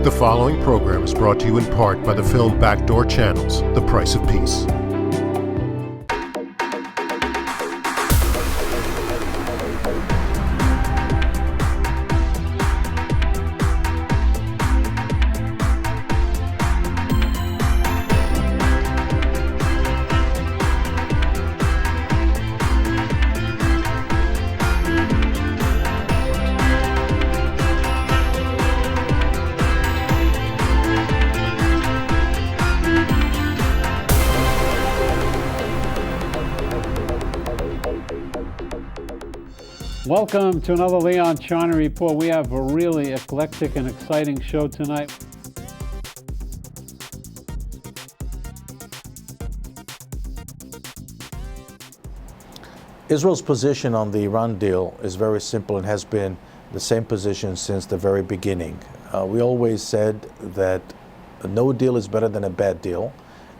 The following program is brought to you in part by the film Backdoor Channels, The Price of Peace. Welcome to another Leon Charney Report. We have a really eclectic and exciting show tonight. Israel's position on the Iran deal is very simple and has been the same position since the very beginning. We always said that no deal is better than a bad deal,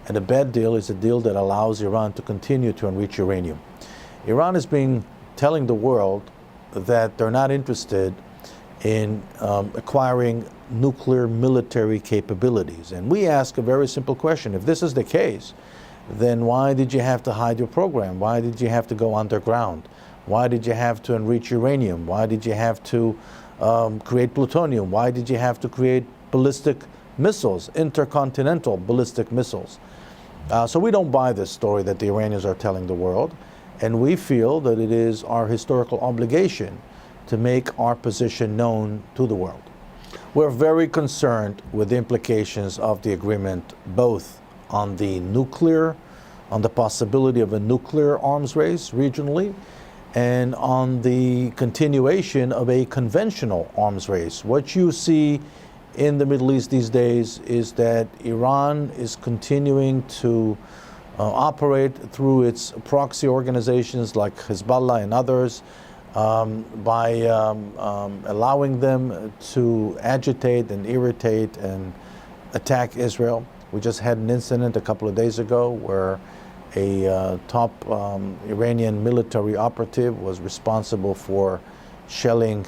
and a bad deal is a deal that allows Iran to continue to enrich uranium. Iran is telling the world that they're not interested in acquiring nuclear military capabilities. And we ask a very simple question. If this is the case, then why did you have to hide your program? Why did you have to go underground? Why did you have to enrich uranium? Why did you have to create plutonium? Why did you have to create ballistic missiles, intercontinental ballistic missiles? So we don't buy this story that the Iranians are telling the world. And we feel that it is our historical obligation to make our position known to the world. We're very concerned with the implications of the agreement, both on the possibility of a nuclear arms race regionally, and on the continuation of a conventional arms race. What you see in the Middle East these days is that Iran is continuing to operate through its proxy organizations like Hezbollah and others by allowing them to agitate and irritate and attack Israel. We just had an incident a couple of days ago where a top Iranian military operative was responsible for shelling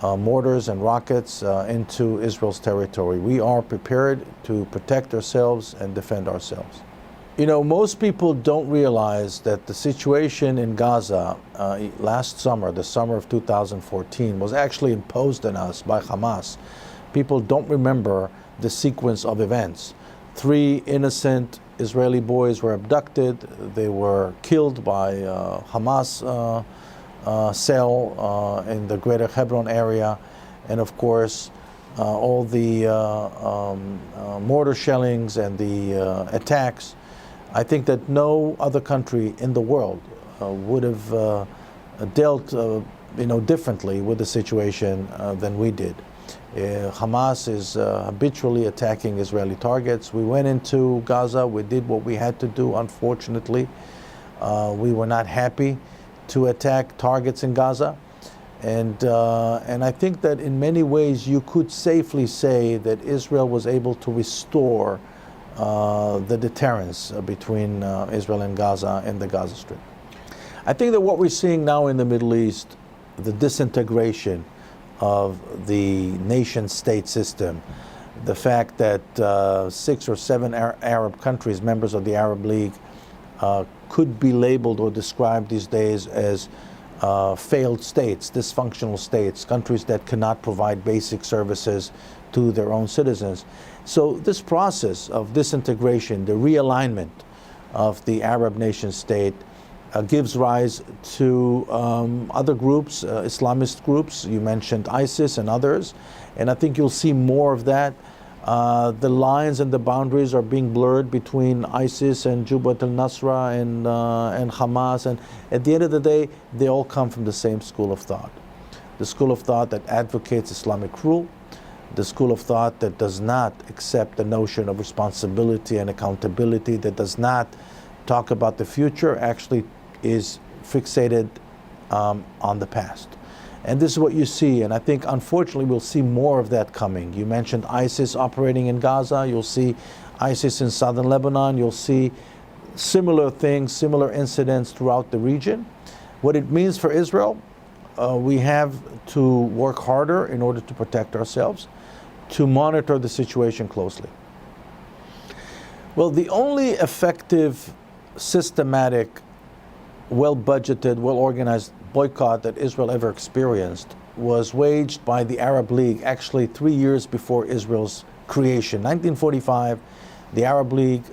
mortars and rockets into Israel's territory. We are prepared to protect ourselves and defend ourselves. You know, most people don't realize that the situation in Gaza last summer, the summer of 2014, was actually imposed on us by Hamas. People don't remember the sequence of events. 3 innocent Israeli boys were abducted. They were killed by Hamas cell in the greater Hebron area. And of course, all the mortar shellings and the attacks. I think that no other country in the world would have dealt differently with the situation than we did. Hamas is habitually attacking Israeli targets. We went into Gaza, we did what we had to do, unfortunately. We were not happy to attack targets in Gaza. And I think that in many ways you could safely say that Israel was able to restore the deterrence between Israel and Gaza and the Gaza Strip. I think that what we're seeing now in the Middle East, the disintegration of the nation-state system, the fact that 6 or 7 Arab countries, members of the Arab League, could be labeled or described these days as failed states, dysfunctional states, countries that cannot provide basic services to their own citizens. So this process of disintegration, the realignment of the Arab nation state gives rise to other groups, Islamist groups. You mentioned ISIS and others, and I think you'll see more of that. The lines and the boundaries are being blurred between ISIS and Jabhat al-Nusra and Hamas, and at the end of the day, they all come from the same school of thought. The school of thought that advocates Islamic rule, the school of thought that does not accept the notion of responsibility and accountability, that does not talk about the future, actually is fixated on the past. And this is what you see, and I think unfortunately we'll see more of that coming. You mentioned ISIS operating in Gaza, you'll see ISIS in southern Lebanon, you'll see similar things, similar incidents throughout the region. What it means for Israel, we have to work harder in order to protect ourselves. to monitor the situation closely? Well, the only effective, systematic, well-budgeted, well-organized boycott that Israel ever experienced was waged by the Arab League actually 3 years before Israel's creation. 1945, the Arab League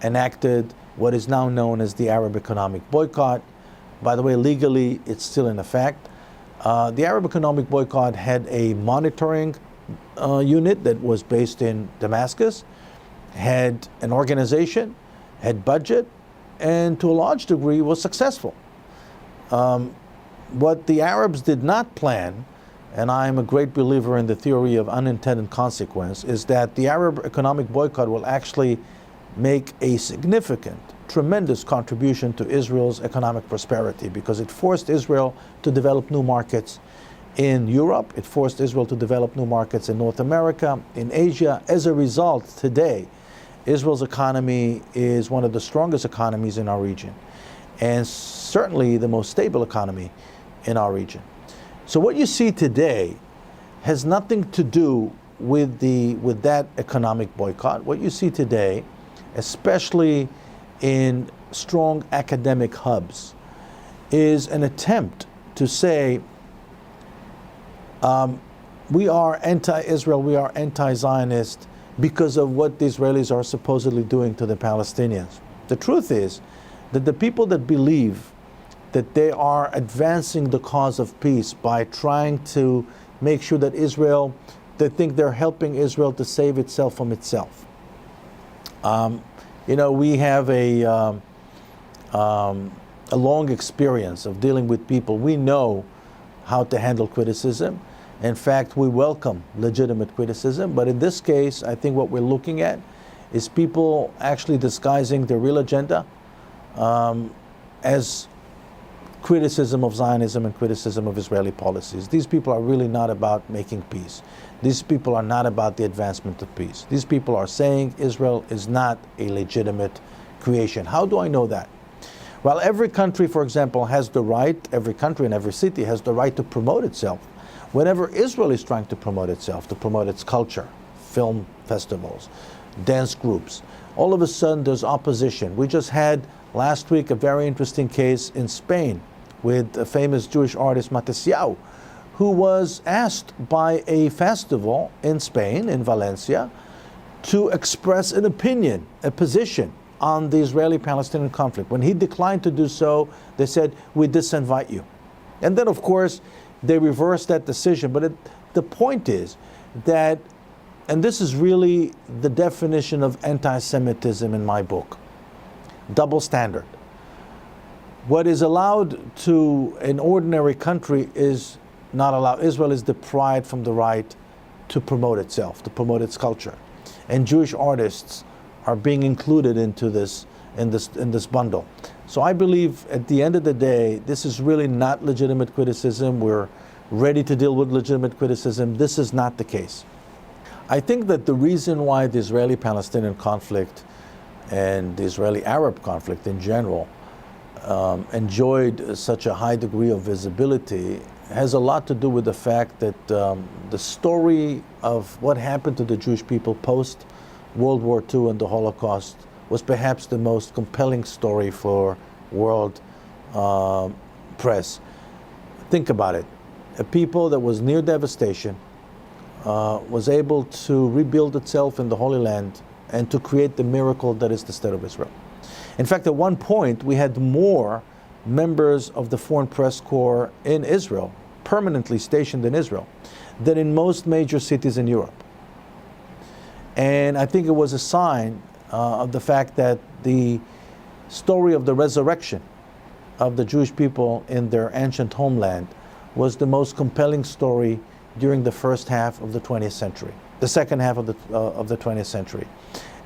enacted what is now known as the Arab Economic Boycott. By the way, legally, it's still in effect. The Arab Economic Boycott had a monitoring unit that was based in Damascus, had an organization, had budget, and to a large degree was successful. What the Arabs did not plan, and I'm a great believer in the theory of unintended consequence, is that the Arab economic boycott will actually make a significant, tremendous contribution to Israel's economic prosperity, because it forced Israel to develop new markets in Europe, it forced Israel to develop new markets in North America, in Asia. As a result, today, Israel's economy is one of the strongest economies in our region, and certainly the most stable economy in our region. So what you see today has nothing to do with that economic boycott. What you see today, especially in strong academic hubs, is an attempt to say, we are anti-Israel, we are anti-Zionist because of what the Israelis are supposedly doing to the Palestinians. The truth is that the people that believe that they are advancing the cause of peace by trying to make sure that Israel, they think they're helping Israel to save itself from itself. We have a long experience of dealing with people. We know how to handle criticism. In fact, we welcome legitimate criticism. But in this case, I think what we're looking at is people actually disguising their real agenda as criticism of Zionism and criticism of Israeli policies. These people are really not about making peace. These people are not about the advancement of peace. These people are saying Israel is not a legitimate creation. How do I know that? Well, every country, for example, has the right, every country and every city has the right to promote itself. Whenever Israel is trying to promote itself, to promote its culture, film festivals, dance groups, all of a sudden there's opposition. We just had last week a very interesting case in Spain with a famous Jewish artist, Matesiau, who was asked by a festival in Spain, in Valencia, to express an opinion, a position on the Israeli-Palestinian conflict. When he declined to do so, they said, we disinvite you. And then, of course, they reversed that decision. But the point is that, and this is really the definition of anti-Semitism in my book, double standard. What is allowed to an ordinary country is not allowed. Israel is deprived from the right to promote itself, to promote its culture. And Jewish artists are being included into this, in this bundle. So I believe at the end of the day, this is really not legitimate criticism. We're ready to deal with legitimate criticism. This is not the case. I think that the reason why the Israeli-Palestinian conflict and the Israeli-Arab conflict in general enjoyed such a high degree of visibility has a lot to do with the fact that the story of what happened to the Jewish people post World War II and the Holocaust was perhaps the most compelling story for world press. Think about it. A people that was near devastation was able to rebuild itself in the Holy Land and to create the miracle that is the State of Israel. In fact, at one point, we had more members of the Foreign Press Corps in Israel, permanently stationed in Israel, than in most major cities in Europe. And I think it was a sign of the fact that the story of the resurrection of the Jewish people in their ancient homeland was the most compelling story during the first half of the 20th century, the second half of the 20th century.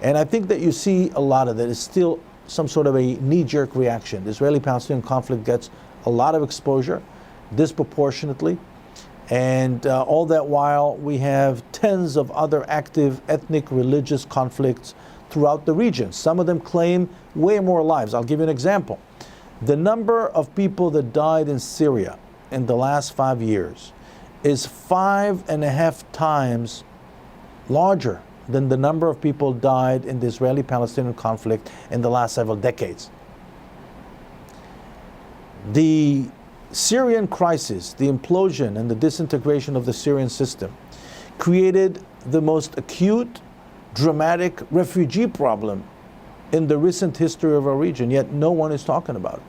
And I think that you see a lot of that is still some sort of a knee-jerk reaction. The Israeli-Palestinian conflict gets a lot of exposure, disproportionately, and all that while we have tens of other active ethnic, religious conflicts throughout the region. Some of them claim way more lives. I'll give you an example. The number of people that died in Syria in the last 5 years is 5.5 times larger than the number of people died in the Israeli-Palestinian conflict in the last several decades. The Syrian crisis, the implosion and the disintegration of the Syrian system, created the most acute, dramatic refugee problem in the recent history of our region, yet no one is talking about it.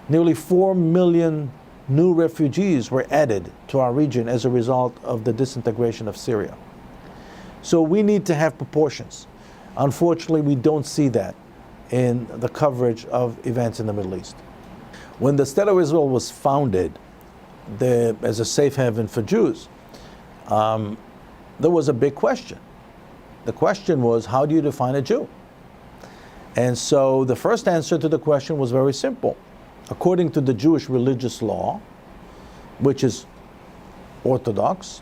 Nearly 4 million new refugees were added to our region as a result of the disintegration of Syria. So we need to have proportions. Unfortunately, we don't see that in the coverage of events in the Middle East. When the State of Israel was founded as a safe haven for Jews, there was a big question. The question was, how do you define a Jew? And so the first answer to the question was very simple. According to the Jewish religious law, which is Orthodox,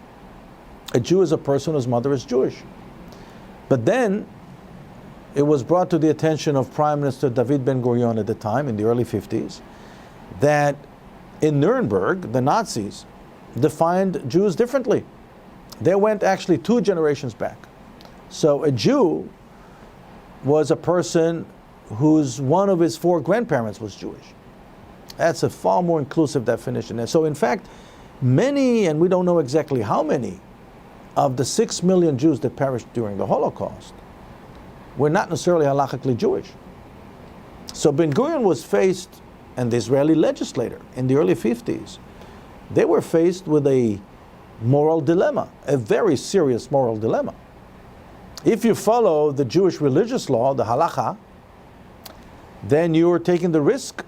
a Jew is a person whose mother is Jewish. But then it was brought to the attention of Prime Minister David Ben-Gurion at the time, in the early 50s, that in Nuremberg, the Nazis defined Jews differently. They went actually 2 generations back. So a Jew was a person whose one of his 4 grandparents was Jewish. That's a far more inclusive definition. And so in fact, many, and we don't know exactly how many, of the 6 million Jews that perished during the Holocaust were not necessarily halachically Jewish. So Ben-Gurion was faced, and the Israeli legislator in the early 50s, they were faced with a moral dilemma, a very serious moral dilemma. If you follow the Jewish religious law, the halacha, then you are taking the risk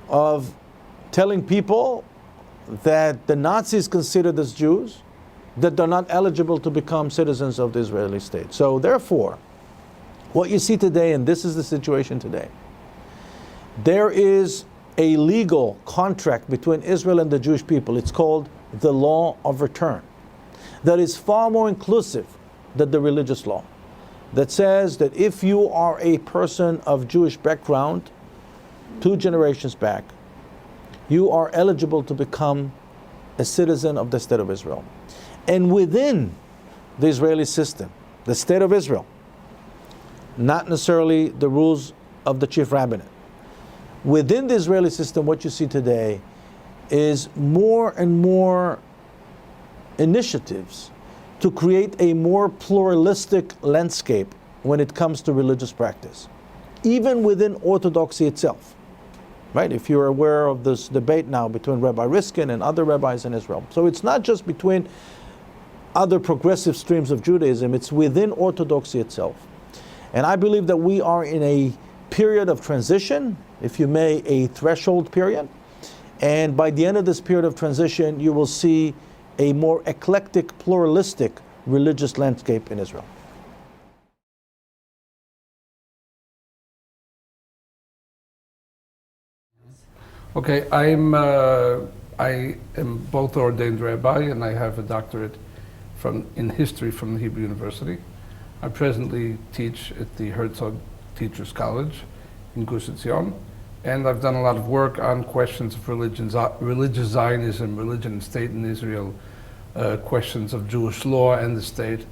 of telling people that the Nazis considered as Jews, that they're not eligible to become citizens of the Israeli state. So therefore, what you see today, and this is the situation today, there is a legal contract between Israel and the Jewish people. It's called the law of return. That is far more inclusive than the religious law. That says that if you are a person of Jewish background, 2 generations back, you are eligible to become a citizen of the State of Israel. And within the Israeli system, the State of Israel, not necessarily the rules of the chief rabbinate, within the Israeli system, what you see today is more and more initiatives to create a more pluralistic landscape when it comes to religious practice, even within Orthodoxy itself. Right? If you're aware of this debate now between Rabbi Riskin and other rabbis in Israel. So it's not just between other progressive streams of Judaism, it's within Orthodoxy itself. And I believe that we are in a period of transition, if you may, a threshold period. And by the end of this period of transition, you will see a more eclectic, pluralistic religious landscape in Israel. Okay, I am both ordained rabbi and I have a doctorate in history from the Hebrew University. I presently teach at the Herzog Teachers College in Gush Etzion, and I've done a lot of work on questions of religious Zionism, religion and state in Israel, questions of Jewish law and the state.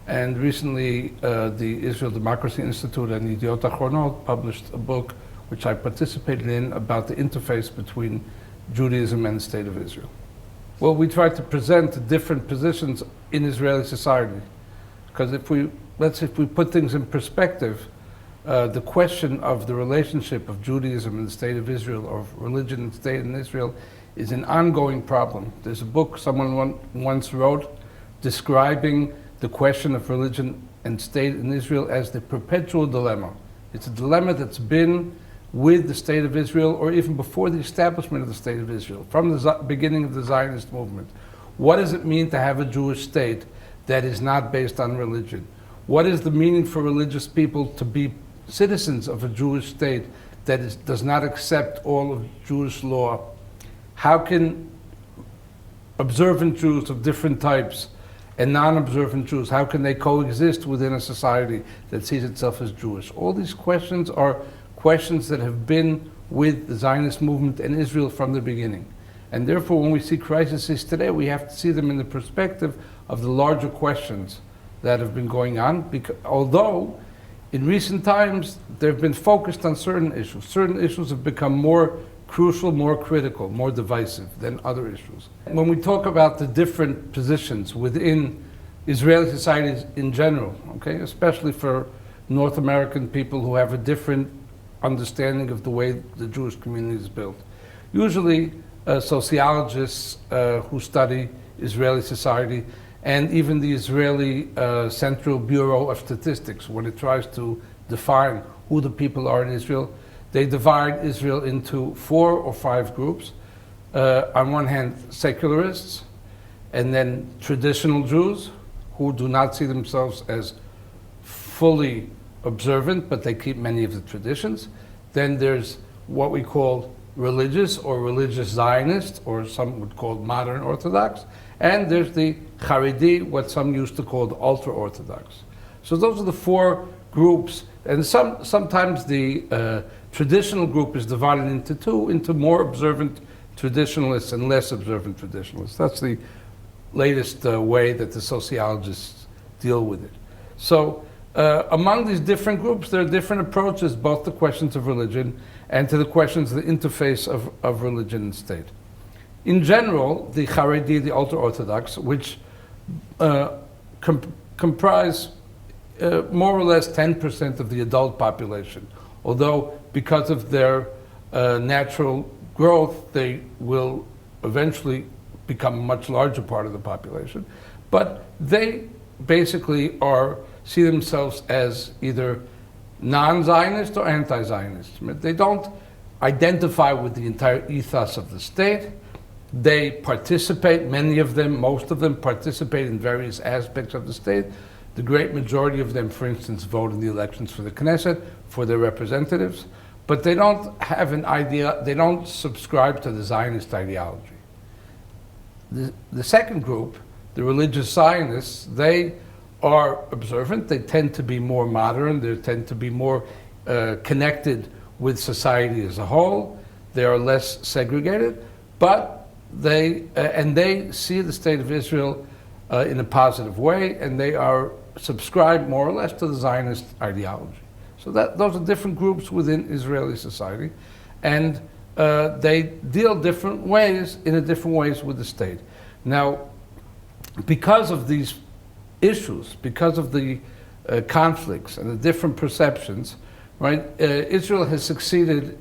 And recently, the Israel Democracy Institute and Ido Aharoni published a book which I participated in about the interface between Judaism and the state of Israel. Well, we tried to present different positions in Israeli society, because if we put things in perspective, the question of the relationship of Judaism and the state of Israel, or of religion and state in Israel, is an ongoing problem. There's a book someone once wrote describing the question of religion and state in Israel as the perpetual dilemma. It's a dilemma that's been with the state of Israel, or even before the establishment of the state of Israel, from the beginning of the Zionist movement. What does it mean to have a Jewish state that is not based on religion? What is the meaning for religious people to be citizens of a Jewish state that does not accept all of Jewish law? How can observant Jews of different types and non-observant Jews, how can they coexist within a society that sees itself as Jewish? All these questions are questions that have been with the Zionist movement and Israel from the beginning. And therefore, when we see crises today, we have to see them in the perspective of the larger questions that have been going on, because although in recent times they've been focused on certain issues have become more crucial, more critical, more divisive than other issues. When we talk about the different positions within Israeli societies in general, okay, especially for North American people who have a different understanding of the way the Jewish community is built. Usually sociologists who study Israeli society, and even the Israeli Central Bureau of Statistics, when it tries to define who the people are in Israel, they divide Israel into 4 or 5 groups. On one hand, secularists, and then traditional Jews, who do not see themselves as fully observant, but they keep many of the traditions. Then there's what we call religious or religious Zionists, or some would call modern Orthodox. And there's the Haredi, what some used to call the ultra-Orthodox. So those are the 4 groups. And sometimes the traditional group is divided into 2, into more observant traditionalists and less observant traditionalists. That's the latest way that the sociologists deal with it. So among these different groups, there are different approaches, both to questions of religion and to the questions of the interface of religion and state. In general, the Haredi, the ultra-Orthodox, which comprise more or less 10% of the adult population, although because of their natural growth, they will eventually become a much larger part of the population. But they basically see themselves as either non-Zionist or anti-Zionist. They don't identify with the entire ethos of the state. They participate, many of them, most of them participate in various aspects of the state. The great majority of them, for instance, vote in the elections for the Knesset, for their representatives, but they don't have an idea, they don't subscribe to the Zionist ideology. The second group, the religious Zionists, they are observant, they tend to be more modern, they tend to be more connected with society as a whole, they are less segregated, but they see the state of Israel in a positive way, and they are subscribed more or less to the Zionist ideology. So those are different groups within Israeli society, and they deal in different ways with the state. Now, because of these issues, because of the conflicts and the different perceptions, right? Israel has succeeded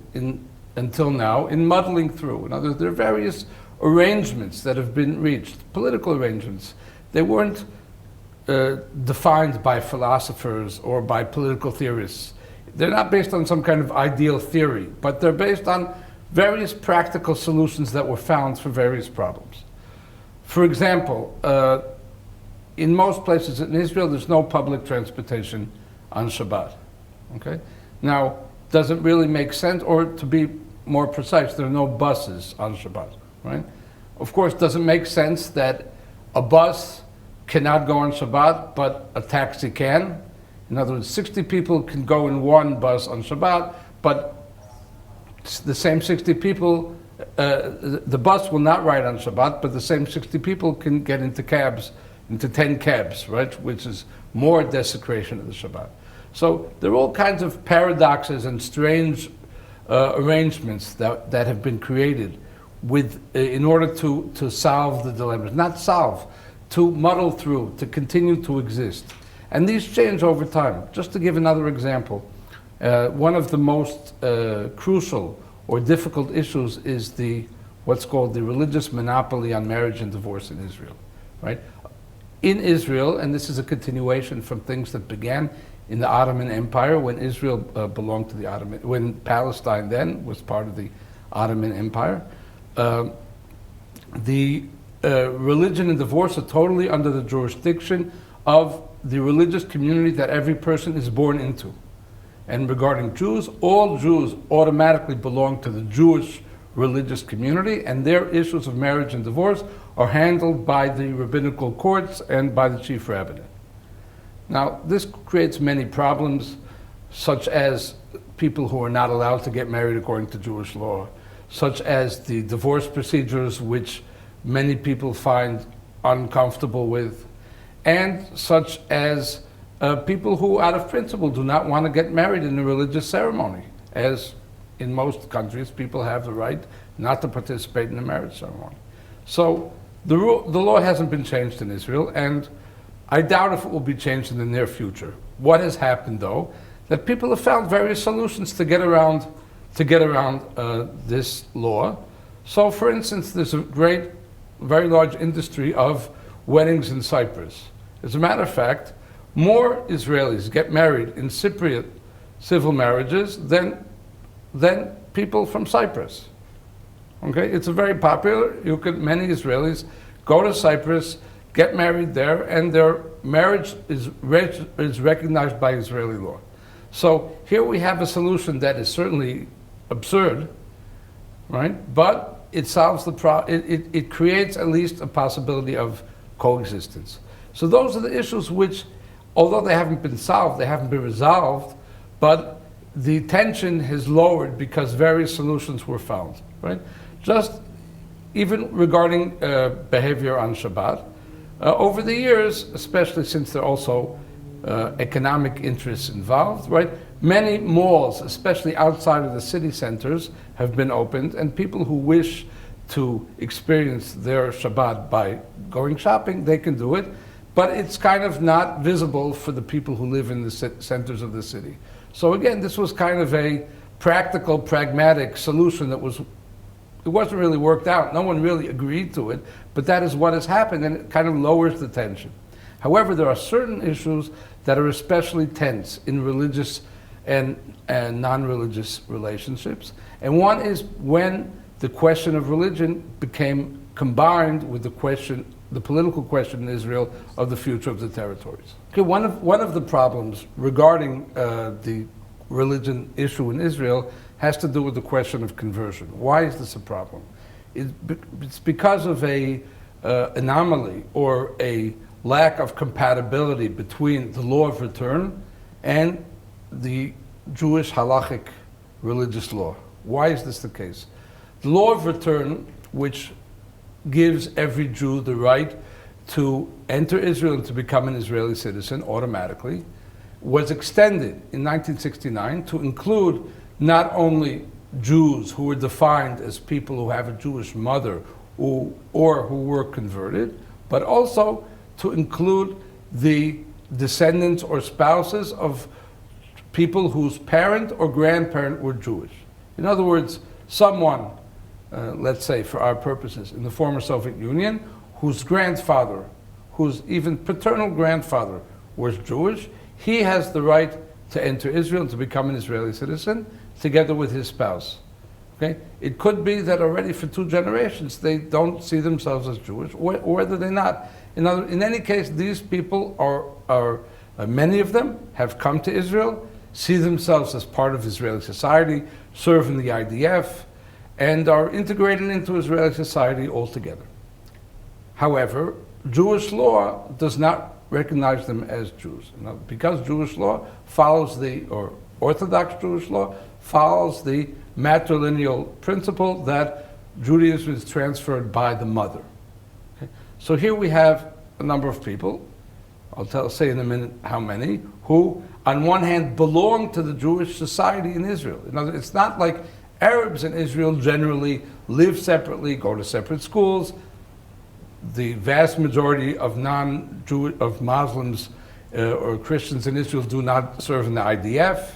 until now in muddling through. In other words, there are various arrangements that have been reached, political arrangements. They weren't defined by philosophers or by political theorists. They're not based on some kind of ideal theory, but they're based on various practical solutions that were found for various problems. For example, in most places in Israel, there's no public transportation on Shabbat. Okay? Now, does it really make sense? Or to be more precise, there are no buses on Shabbat, right? Of course, does it make sense that a bus cannot go on Shabbat, but a taxi can? In other words, 60 people can go in one bus on Shabbat, but the same 60 people, the bus will not ride on Shabbat, but the same 60 people can get into 10 cabs, right? Which is more desecration of the Shabbat. So there are all kinds of paradoxes and strange arrangements that have been created in order to solve the dilemmas. Not solve, to muddle through, to continue to exist. And these change over time. Just to give another example, one of the most crucial or difficult issues is what's called the religious monopoly on marriage and divorce in Israel, right? In Israel, and this is a continuation from things that began in the Ottoman Empire when Israel belonged to the Ottoman, when Palestine then was part of the Ottoman Empire, the religion and divorce are totally under the jurisdiction of the religious community that every person is born into. And regarding Jews, all Jews automatically belong to the Jewish religious community, and their issues of marriage and divorce are handled by the rabbinical courts and by the chief rabbinate. Now, this creates many problems, such as people who are not allowed to get married according to Jewish law, such as the divorce procedures, which many people find uncomfortable with, and such as people who, out of principle, do not want to get married in a religious ceremony, as in most countries, people have the right not to participate in a marriage ceremony. So the law hasn't been changed in Israel, and I doubt if it will be changed in the near future. What has happened, though, that people have found various solutions to get around this law. So, for instance, there's a very large industry of weddings in Cyprus. As a matter of fact, more Israelis get married in Cypriot civil marriages than people from Cyprus. Okay, it's a very popular. Many Israelis go to Cyprus, get married there, and their marriage is recognized by Israeli law. So here we have a solution that is certainly absurd, right? But it solves the problem. It creates at least a possibility of coexistence. So those are the issues which, although they haven't been solved, they haven't been resolved, but the tension has lowered because various solutions were found, right? Just even regarding behavior on Shabbat, over the years, especially since there are also economic interests involved, right? Many malls, especially outside of the city centers, have been opened, and people who wish to experience their Shabbat by going shopping, they can do it, but it's kind of not visible for the people who live in the centers of the city. So again, this was kind of a practical, pragmatic solution that it wasn't really worked out. No one really agreed to it, but that is what has happened, and it kind of lowers the tension. However, there are certain issues that are especially tense in religious and non-religious relationships. And one is when the question of religion became combined with the political question in Israel of the future of the territories. Okay, one of the problems regarding the religion issue in Israel has to do with the question of conversion. Why is this a problem? It's because of a anomaly or a lack of compatibility between the law of return and the Jewish halachic religious law. Why is this the case? The law of return, which gives every Jew the right to enter Israel and to become an Israeli citizen automatically, was extended in 1969 to include not only Jews who were defined as people who have a Jewish mother or who were converted, but also to include the descendants or spouses of people whose parent or grandparent were Jewish. In other words, someone, let's say for our purposes, in the former Soviet Union, whose grandfather, whose even paternal grandfather was Jewish, he has the right to enter Israel and to become an Israeli citizen together with his spouse. Okay? It could be that already for 2 generations they don't see themselves as Jewish, or whether they're not. In any case, these people are many of them have come to Israel, see themselves as part of Israeli society, serve in the IDF, and are integrated into Israeli society altogether. However, Jewish law does not recognize them as Jews. Because Jewish law follows or Orthodox Jewish law follows the matrilineal principle that Judaism is transferred by the mother. Okay? So here we have a number of people, I'll say in a minute how many, who on one hand belong to the Jewish society in Israel. It's not like Arabs in Israel generally live separately, go to separate schools. The vast majority of of Muslims or Christians in Israel do not serve in the IDF.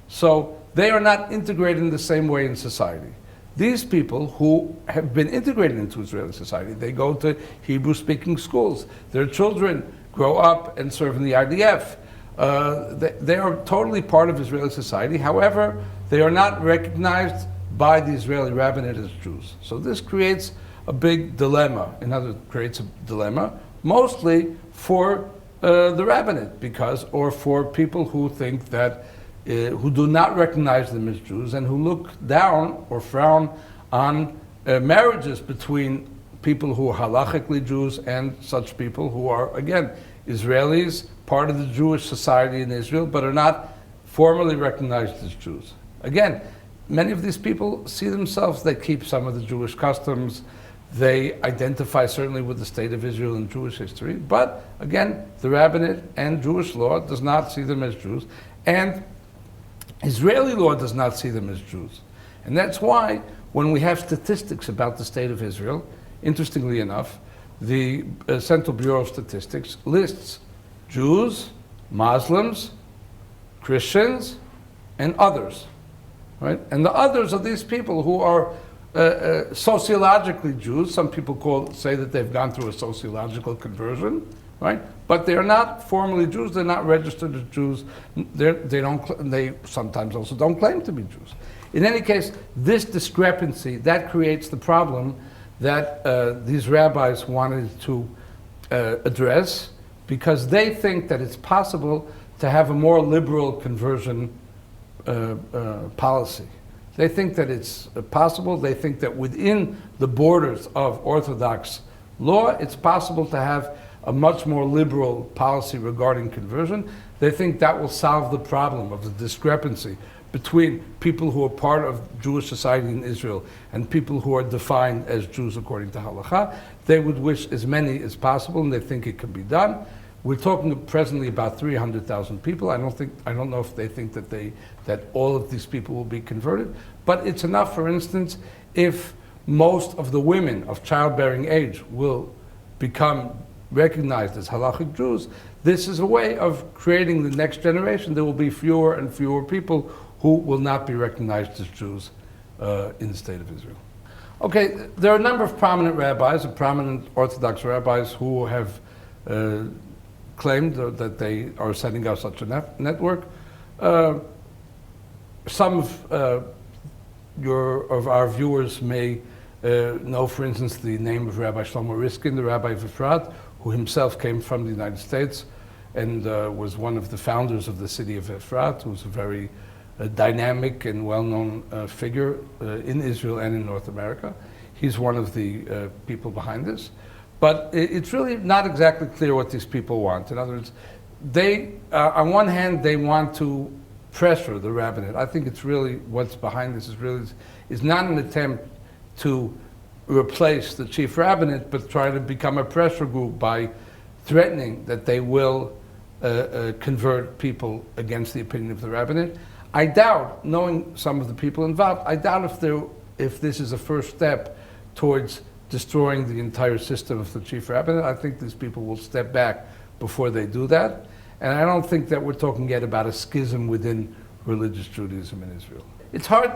So they are not integrated in the same way in society. These people who have been integrated into Israeli society, they go to Hebrew-speaking schools. Their children grow up and serve in the IDF. They are totally part of Israeli society. However, they are not recognized by the Israeli rabbinate as Jews. So this creates a big dilemma. In other words, creates a dilemma, mostly for the rabbinate, or for people who think that, who do not recognize them as Jews and who look down or frown on marriages between people who are halachically Jews and such people who are, again, Israelis, part of the Jewish society in Israel, but are not formally recognized as Jews. Again, many of these people see themselves, they keep some of the Jewish customs, They identify certainly with the state of Israel and Jewish history, but again, the rabbinate and Jewish law does not see them as Jews, and Israeli law does not see them as Jews. And that's why when we have statistics about the state of Israel, interestingly enough, the Central Bureau of Statistics lists Jews, Muslims, Christians, and others, right? And the others are these people who are sociologically Jews. Some people say that they've gone through a sociological conversion, right? But they are not formally Jews. They're not registered as Jews. They sometimes also don't claim to be Jews. In any case, this discrepancy, that creates the problem that these rabbis wanted to address, because they think that it's possible to have a more liberal conversion policy. They think that it's possible. They think that within the borders of Orthodox law, it's possible to have a much more liberal policy regarding conversion. They think that will solve the problem of the discrepancy between people who are part of Jewish society in Israel and people who are defined as Jews according to halakha. They would wish as many as possible, and they think it can be done. We're talking presently about 300,000 people. I don't know if they think that all of these people will be converted, but it's enough, for instance, if most of the women of childbearing age will become recognized as halachic Jews. This is a way of creating the next generation. There will be fewer and fewer people who will not be recognized as Jews in the state of Israel. Okay, there are a number of prominent rabbis, prominent Orthodox rabbis who have claimed that they are setting up such a network. Some of our viewers may know, for instance, the name of Rabbi Shlomo Riskin, the Rabbi of Efrat, who himself came from the United States and was one of the founders of the city of Efrat, who was a very dynamic and well-known figure in Israel and in North America. He's one of the people behind this. But it's really not exactly clear what these people want. In other words, they, on one hand, they want to pressure the rabbinate. I think it's really, what's behind this is not an attempt to replace the chief rabbinate, but try to become a pressure group by threatening that they will convert people against the opinion of the rabbinate. I doubt, knowing some of the people involved, I doubt if this is a first step towards destroying the entire system of the chief rabbinate. I think these people will step back before they do that. And I don't think that we're talking yet about a schism within religious Judaism in Israel. It's hard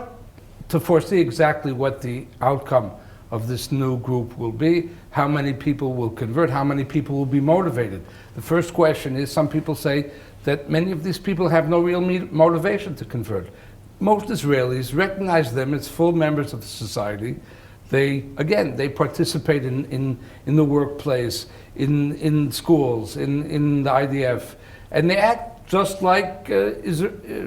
to foresee exactly what the outcome of this new group will be, how many people will convert, how many people will be motivated. The first question is, some people say that many of these people have no real motivation to convert. Most Israelis recognize them as full members of the society. They participate in the workplace, in schools, in the IDF, and they act just like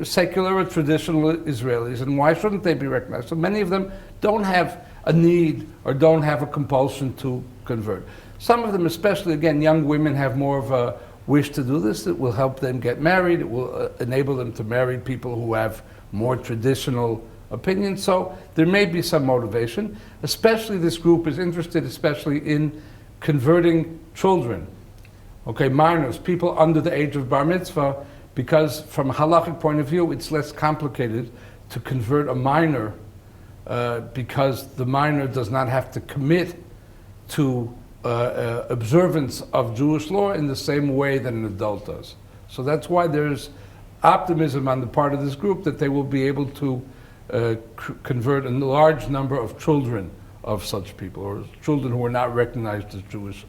secular or traditional Israelis, and why shouldn't they be recognized? So many of them don't have a need or don't have a compulsion to convert. Some of them, especially, again, young women, have more of a wish to do this. It will help them get married. It will enable them to marry people who have more traditional opinions. So there may be some motivation. Especially this group is interested especially in converting children, okay, minors, people under the age of bar mitzvah, because from a halachic point of view, it's less complicated to convert a minor because the minor does not have to commit to observance of Jewish law in the same way that an adult does. So that's why there's optimism on the part of this group that they will be able to convert a large number of children of such people, or children who are not recognized as Jews.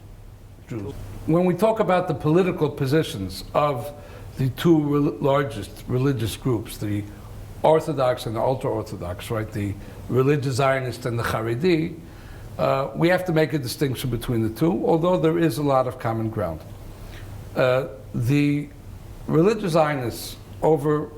When we talk about the political positions of the two largest religious groups, the Orthodox and the ultra-Orthodox, right, the religious Zionist and the Haredi, we have to make a distinction between the two, although there is a lot of common ground. The religious Zionists over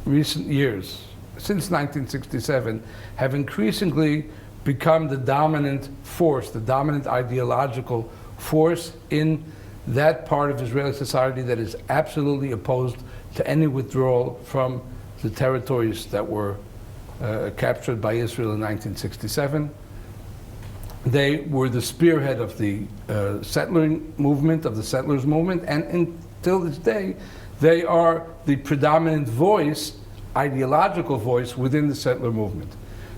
recent years, since 1967, have increasingly become the dominant force, the dominant ideological force in that part of Israeli society that is absolutely opposed to any withdrawal from the territories that were captured by Israel in 1967. They were the spearhead of the settling movement, of the settlers movement, and until this day, they are the predominant voice, ideological voice within the settler movement.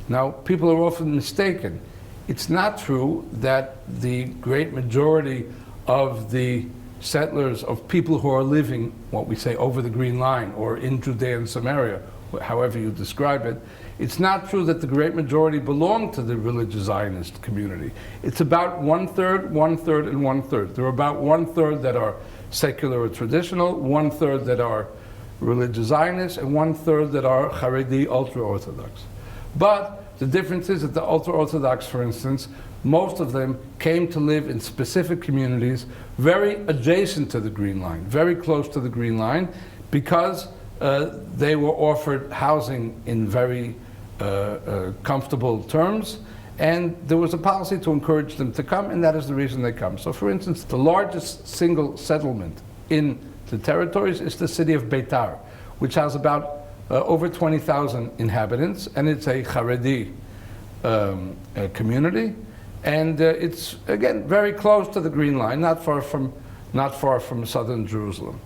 Now, people are often mistaken. It's not true that the great majority of the settlers, of people who are living, what we say, over the Green Line or in Judea and Samaria, however you describe it, it's not true that the great majority belong to the religious Zionist community. It's about 1/3, 1/3, and 1/3. There are about 1/3 that are secular or traditional, 1/3 that are religious Zionists, and 1/3 that are Haredi, ultra-Orthodox. But the difference is that the ultra-Orthodox, for instance, most of them came to live in specific communities very adjacent to the Green Line, very close to the Green Line, because they were offered housing in very comfortable terms, and there was a policy to encourage them to come, and that is the reason they come. So, for instance, the largest single settlement in the territories is the city of Beitar, which has about over 20,000 inhabitants, and it's a Haredi community, and it's again very close to the Green Line, not far from southern Jerusalem.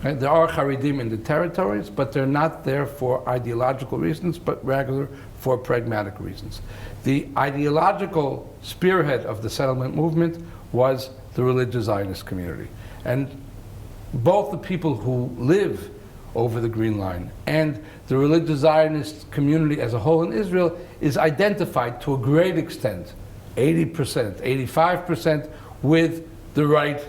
Right? There are Haredim in the territories, but they're not there for ideological reasons, but rather for pragmatic reasons. The ideological spearhead of the settlement movement was the religious Zionist community, and both the people who live over the Green Line and the religious Zionist community as a whole in Israel is identified to a great extent, 80%, 85%, with the right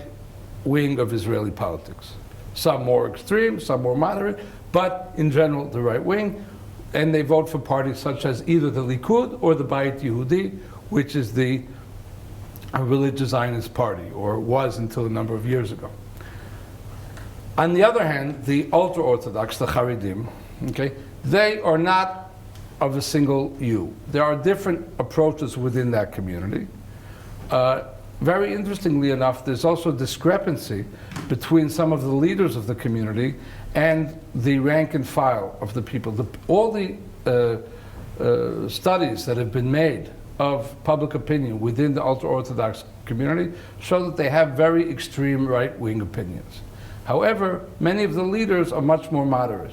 wing of Israeli politics. Some more extreme, some more moderate, but in general the right wing, and they vote for parties such as either the Likud or the Bayit Yehudi, which is the religious Zionist party, or was until a number of years ago. On the other hand, the ultra-Orthodox, the Haredim, okay, they are not of a single hue. There are different approaches within that community. Very interestingly enough, there's also discrepancy between some of the leaders of the community and the rank and file of the people. All the studies that have been made of public opinion within the ultra-Orthodox community show that they have very extreme right-wing opinions. However, many of the leaders are much more moderate.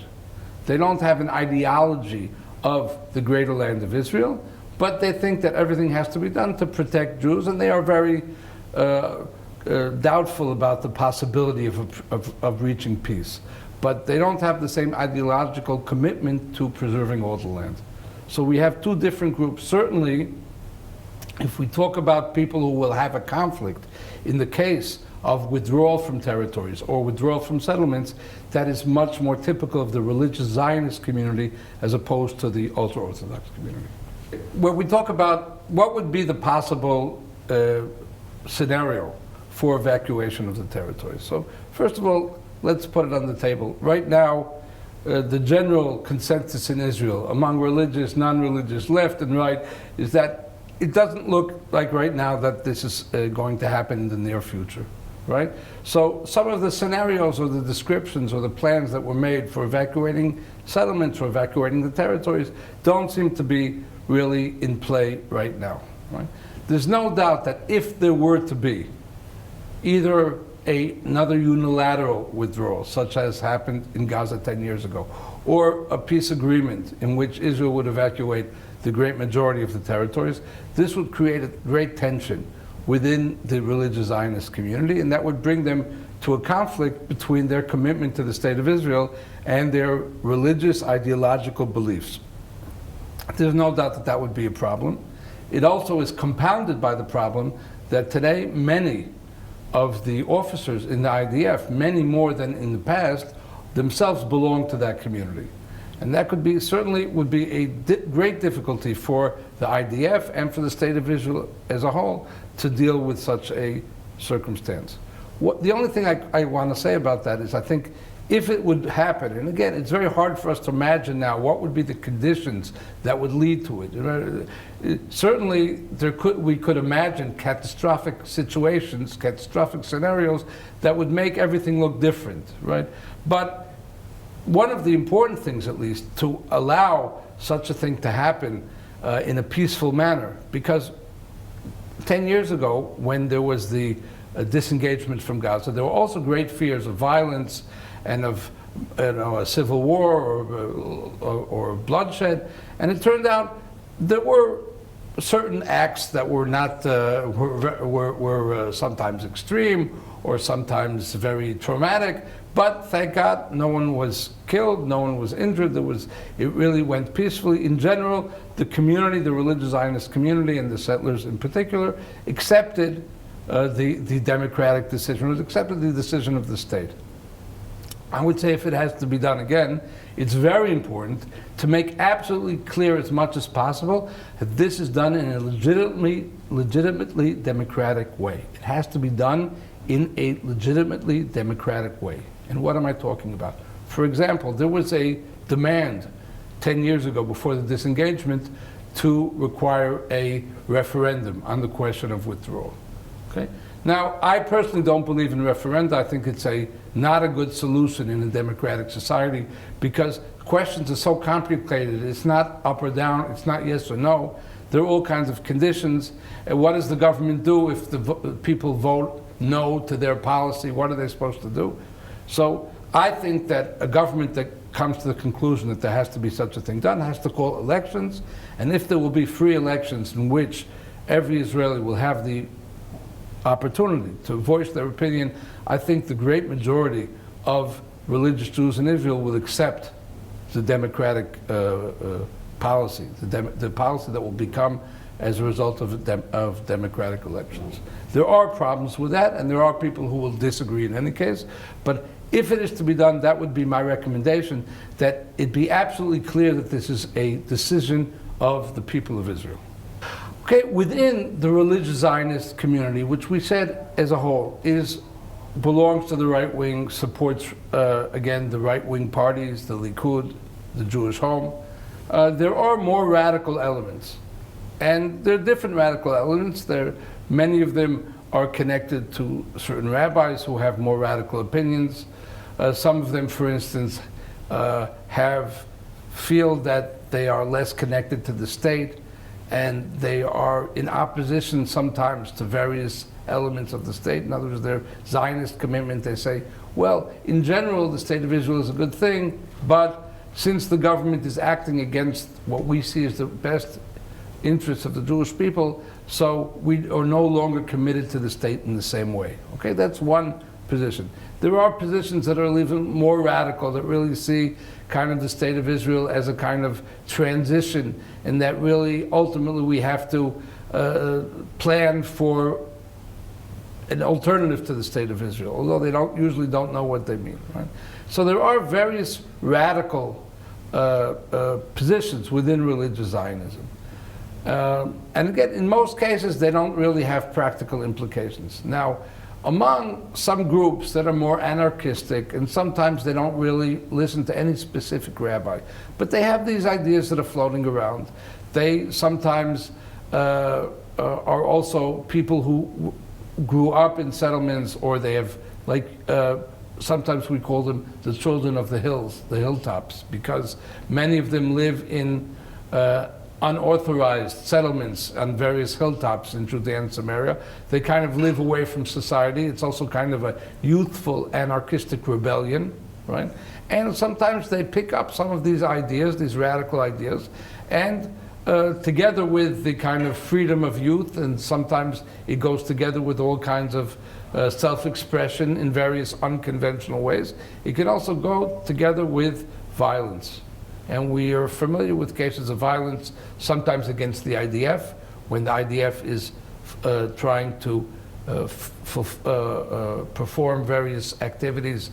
They don't have an ideology of the greater land of Israel, but they think that everything has to be done to protect Jews, and they are very doubtful about the possibility of reaching peace. But they don't have the same ideological commitment to preserving all the land. So we have two different groups. Certainly, if we talk about people who will have a conflict in the case of withdrawal from territories or withdrawal from settlements, that is much more typical of the religious Zionist community as opposed to the ultra-Orthodox community. When we talk about what would be the possible scenario for evacuation of the territories. So first of all, let's put it on the table. Right now, the general consensus in Israel among religious, non-religious, left and right, is that it doesn't look like right now that this is going to happen in the near future. Right? So some of the scenarios or the descriptions or the plans that were made for evacuating settlements or evacuating the territories don't seem to be really in play right now. Right? There's no doubt that if there were to be either another unilateral withdrawal, such as happened in Gaza 10 years ago, or a peace agreement in which Israel would evacuate the great majority of the territories, this would create a great tension within the religious Zionist community, and that would bring them to a conflict between their commitment to the state of Israel and their religious ideological beliefs. There's no doubt that that would be a problem. It also is compounded by the problem that today many of the officers in the IDF, many more than in the past, themselves belong to that community. And that could be, certainly would be a great difficulty for the IDF and for the state of Israel as a whole to deal with such a circumstance. The only thing I want to say about that is I think if it would happen, and again, it's very hard for us to imagine now what would be the conditions that would lead to it. You know, certainly we could imagine catastrophic situations, catastrophic scenarios that would make everything look different, right? But one of the important things, at least, to allow such a thing to happen in a peaceful manner, because 10 years ago, when there was the disengagement from Gaza, there were also great fears of violence and of a civil war or bloodshed. And it turned out there were certain acts that were not were sometimes extreme or sometimes very traumatic. But thank God, no one was killed, no one was injured. It really went peacefully. In general, the community, the religious Zionist community, and the settlers in particular, accepted the democratic decision, accepted the decision of the state. I would say if it has to be done again, it's very important to make absolutely clear as much as possible that this is done in a legitimately democratic way. It has to be done in a legitimately democratic way. And what am I talking about? For example, there was a demand 10 years ago, before the disengagement, to require a referendum on the question of withdrawal. Okay? Now, I personally don't believe in referenda. I think it's not a good solution in a democratic society, because questions are so complicated. It's not up or down, it's not yes or no. There are all kinds of conditions. And what does the government do if the people vote no to their policy? What are they supposed to do? So I think that a government that comes to the conclusion that there has to be such a thing done has to call elections, and if there will be free elections in which every Israeli will have the opportunity to voice their opinion, I think the great majority of religious Jews in Israel will accept the democratic policy, the policy that will become as a result of democratic elections. There are problems with that, and there are people who will disagree in any case, but if it is to be done, that would be my recommendation, that it be absolutely clear that this is a decision of the people of Israel. Okay, within the religious Zionist community, which we said as a whole belongs to the right wing, supports again the right wing parties, the Likud, the Jewish Home, there are more radical elements. And there are different radical elements. Many of them are connected to certain rabbis who have more radical opinions. Some of them, for instance, feel that they are less connected to the state, and they are in opposition sometimes to various elements of the state. In other words, their Zionist commitment, they say, well, in general, the state of Israel is a good thing, but since the government is acting against what we see as the best interests of the Jewish people, so we are no longer committed to the state in the same way. Okay, that's one position. There are positions that are even more radical, that really see kind of the state of Israel as a kind of transition, and that really ultimately we have to plan for an alternative to the state of Israel, although they usually don't know what they mean. Right? So there are various radical positions within religious Zionism. And again, in most cases, they don't really have practical implications. Now, among some groups that are more anarchistic, and sometimes they don't really listen to any specific rabbi, but they have these ideas that are floating around. They sometimes are also people who grew up in settlements, or they have, like, sometimes we call them the children of the hills, the hilltops, because many of them live in unauthorized settlements on various hilltops in Judea and Samaria. They kind of live away from society. It's also kind of a youthful anarchistic rebellion, right? And sometimes they pick up some of these ideas, these radical ideas, and together with the kind of freedom of youth, and sometimes it goes together with all kinds of self-expression in various unconventional ways. It can also go together with violence. And we are familiar with cases of violence, sometimes against the IDF, when the IDF is trying to perform various activities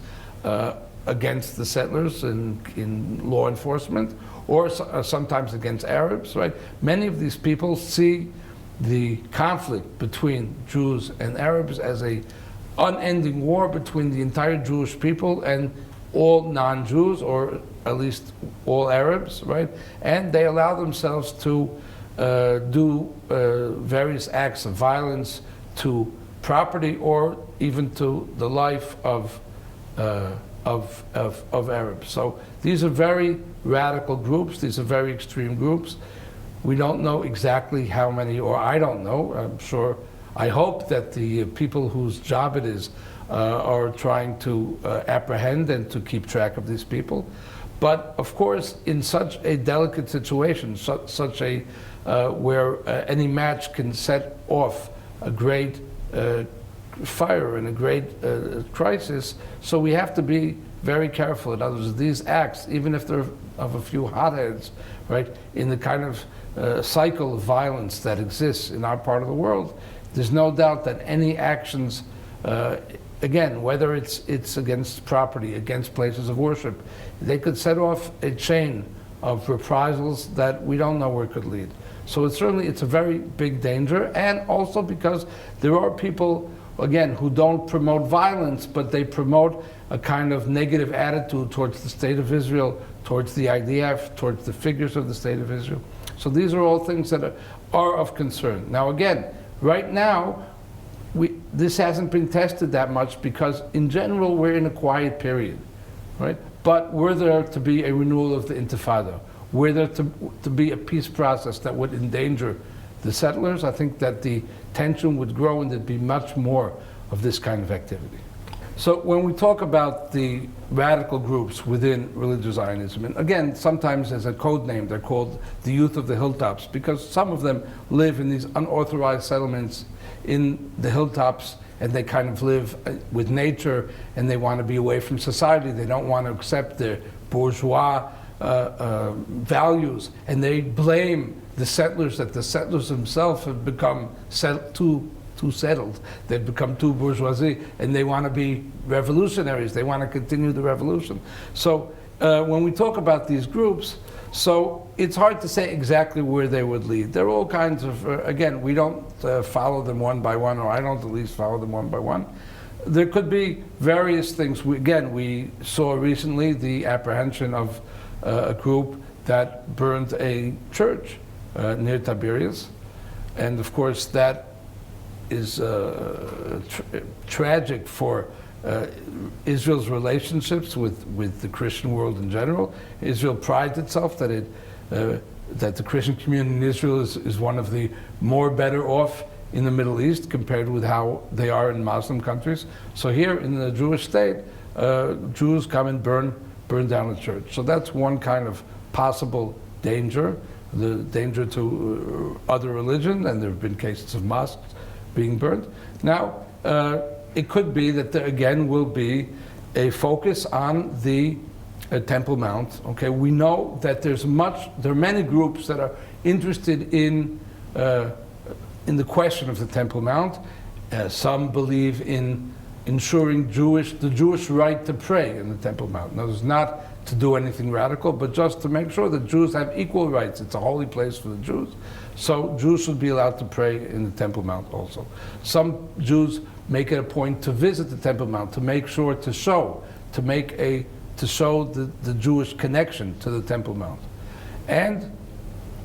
against the settlers in law enforcement, or sometimes against Arabs, right? Many of these people see the conflict between Jews and Arabs as an unending war between the entire Jewish people and all non-Jews, or at least all Arabs, right? And they allow themselves to do various acts of violence to property, or even to the life of Arabs. So these are very radical groups. These are very extreme groups. We don't know exactly how many, or I don't know. I'm sure, I hope that the people whose job it is are trying to apprehend and to keep track of these people. But of course, in such a delicate situation, such a where any match can set off a great fire and a great crisis, so we have to be very careful. In other words, these acts, even if they're of a few hotheads, right, in the kind of cycle of violence that exists in our part of the world, there's no doubt that any actions, again, whether it's against property, against places of worship, they could set off a chain of reprisals that we don't know where it could lead. So it's a very big danger, and also because there are people, again, who don't promote violence, but they promote a kind of negative attitude towards the State of Israel, towards the IDF, towards the figures of the State of Israel. So these are all things that are of concern. Now again, right now, this hasn't been tested that much because in general we're in a quiet period, right? But were there to be a renewal of the Intifada, were there to be a peace process that would endanger the settlers, I think that the tension would grow and there'd be much more of this kind of activity. So when we talk about the radical groups within religious Zionism, and again, sometimes as a code name, they're called the youth of the hilltops, because some of them live in these unauthorized settlements in the hilltops, and they kind of live with nature, and they want to be away from society. They don't want to accept their bourgeois values, and they blame the settlers, that the settlers themselves have become too settled. They've become too bourgeoisie, and they want to be revolutionaries. They want to continue the revolution. So when we talk about these groups, so it's hard to say exactly where they would lead. There are all kinds of, again, we don't follow them one by one, or I don't at least follow them one by one. There could be various things. We saw recently the apprehension of a group that burned a church near Tiberias. And of course that is tragic for Israel's relationships with the Christian world in general. Israel prides itself that that the Christian community in Israel is one of the more better off in the Middle East compared with how they are in Muslim countries. So here in the Jewish state, Jews come and burn down the church. So that's one kind of possible danger, the danger to other religion, and there have been cases of mosques being burned. Now, it could be that there again will be a focus on the Temple Mount. Okay, we know that there are many groups that are interested in the question of the Temple Mount. Some believe in ensuring the Jewish right to pray in the Temple Mount. Now, it's not to do anything radical, but just to make sure that Jews have equal rights. It's a holy place for the Jews. So Jews should be allowed to pray in the Temple Mount also. Some Jews make it a point to visit the Temple Mount, to make sure to show the Jewish connection to the Temple Mount. And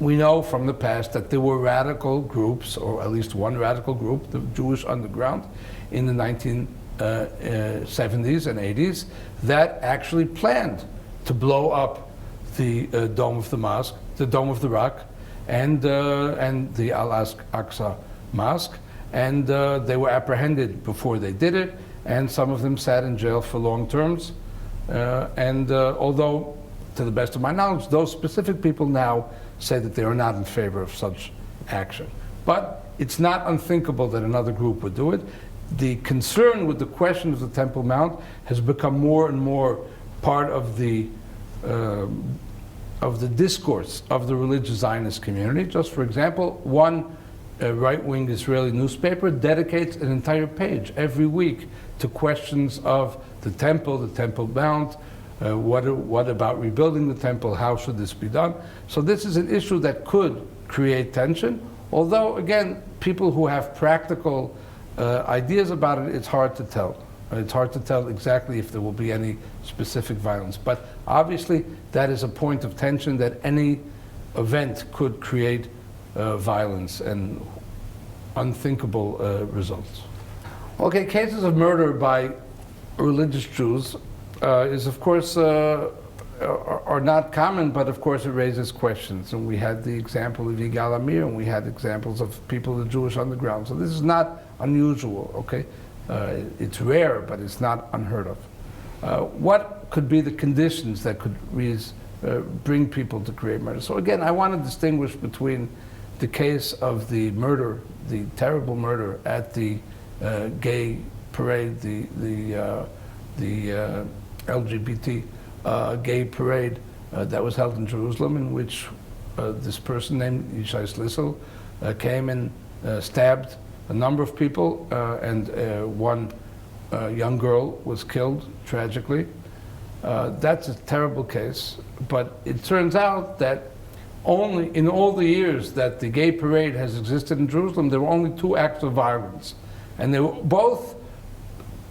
we know from the past that there were radical groups, or at least one radical group, the Jewish Underground, in the 1970s and 80s, that actually planned to blow up the Dome of the Mosque, the Dome of the Rock, and the Al-Aqsa Mosque, and they were apprehended before they did it, and some of them sat in jail for long terms. Although, to the best of my knowledge, those specific people now say that they are not in favor of such action. But it's not unthinkable that another group would do it. The concern with the question of the Temple Mount has become more and more part of the discourse of the religious Zionist community. Just for example, one right-wing Israeli newspaper dedicates an entire page every week to questions of the Temple Mount, what about rebuilding the Temple, how should this be done? So this is an issue that could create tension, although again, people who have practical ideas about it, it's hard to tell. It's hard to tell exactly if there will be any specific violence. But obviously, that is a point of tension, that any event could create violence and unthinkable results. Okay, cases of murder by religious Jews is of course are not common, but of course it raises questions. And we had the example of Yigal Amir, and we had examples of people in the Jewish underground. So this is not unusual, okay? It's rare, but it's not unheard of. What could be the conditions that could bring people to create murder? So again, I want to distinguish between the case of the murder, the terrible murder at the gay parade, the LGBT gay parade that was held in Jerusalem, in which this person named Yishai Slissel came and stabbed a number of people, and one young girl was killed tragically. That's a terrible case, but it turns out that only in all the years that the gay parade has existed in Jerusalem, there were only 2 acts of violence, and they were both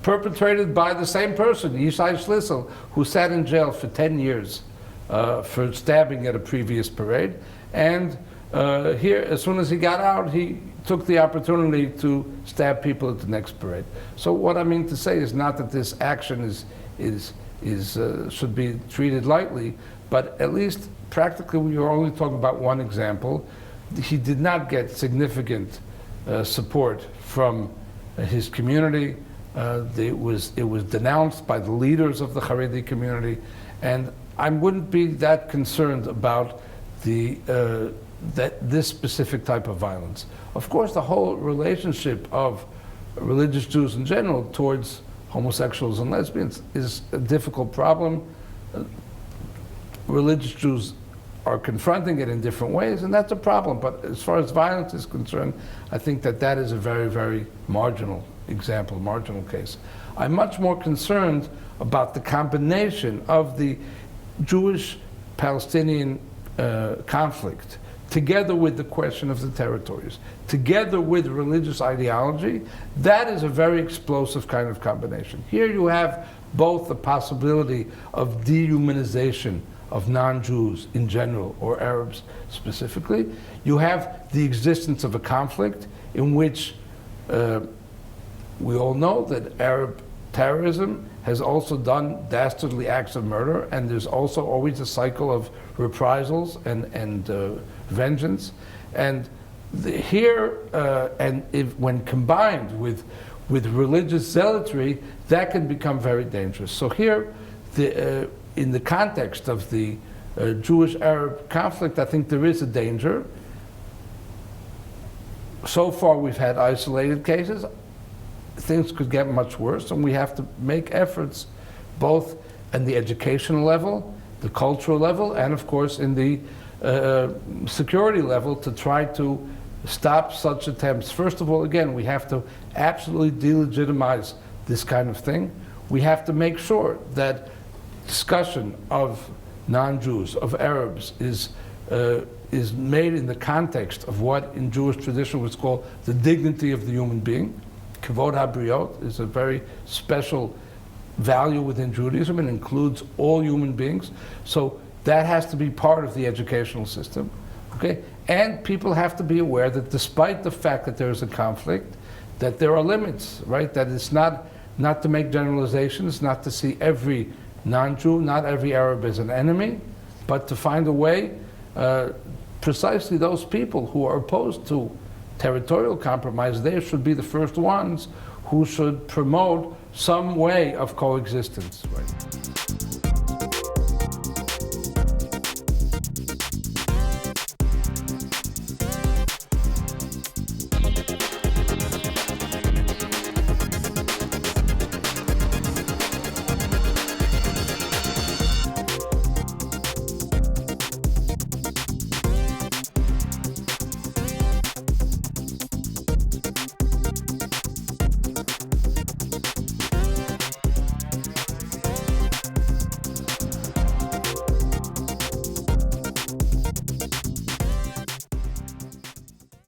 perpetrated by the same person, Yishai Slissel, who sat in jail for 10 years for stabbing at a previous parade. And here, as soon as he got out, he took the opportunity to stab people at the next parade. So what I mean to say is not that this action should be treated lightly, but at least practically we are only talking about one example. He did not get significant support from his community. It was denounced by the leaders of the Haredi community, and I wouldn't be that concerned about this specific type of violence. Of course, the whole relationship of religious Jews in general towards homosexuals and lesbians is a difficult problem. Religious Jews are confronting it in different ways, and that's a problem. But as far as violence is concerned, I think that is a very, very marginal example, marginal case. I'm much more concerned about the combination of the Jewish-Palestinian conflict, together with the question of the territories, together with religious ideology. That is a very explosive kind of combination. Here you have both the possibility of dehumanization of non-Jews in general, or Arabs specifically. You have the existence of a conflict in which we all know that Arab terrorism has also done dastardly acts of murder, and there's also always a cycle of reprisals and vengeance. And when combined with religious zealotry, that can become very dangerous. So here, in the context of the Jewish-Arab conflict, I think there is a danger. So far, we've had isolated cases. Things could get much worse, and we have to make efforts both at the educational level, the cultural level, and of course in the security level to try to stop such attempts. First of all, again, we have to absolutely delegitimize this kind of thing. We have to make sure that discussion of non-Jews, of Arabs, is made in the context of what in Jewish tradition was called the dignity of the human being. Kavod HaBriot is a very special value within Judaism and includes all human beings. So that has to be part of the educational system. Okay? And people have to be aware that despite the fact that there is a conflict, that there are limits, right? That it's not to make generalizations, not to see every non-Jew, not every Arab as an enemy, but to find a way, precisely those people who are opposed to territorial compromise, they should be the first ones who should promote some way of coexistence. Right?